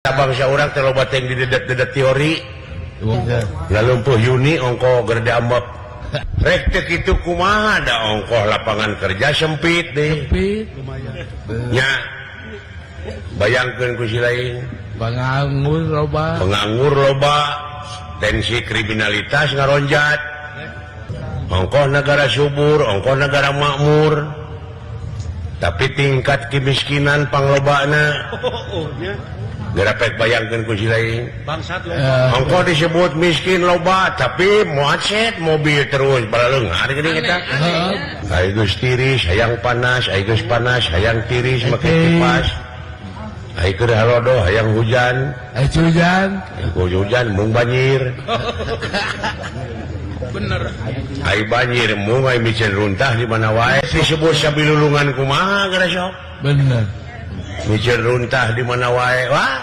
bangsa orang terlobat yang didedet teori lumpuh Yuni ongko gerda ambak rek teu kitu kumaha da ongkoh lapangan kerja sempit deh nya bayangkeun ku si lain penganggur loba tensi kriminalitas ngaronjat ongkoh negara subur ongkoh negara makmur tapi tingkat kemiskinan panglobana gerapek bayangkeun ku si lain ongkoh disebut miskin loba tapi muacet mobil terus baleungar gini kita ai geus tiris hayang panas ai geus panas hayang tiris make kipas ai keur halodo hayang hujan hujan mung banjir bener ai banjir mung ai micen runtah di mana wae disebut sabilulungan kumaha gara sok bener micen runtah di mana wae wah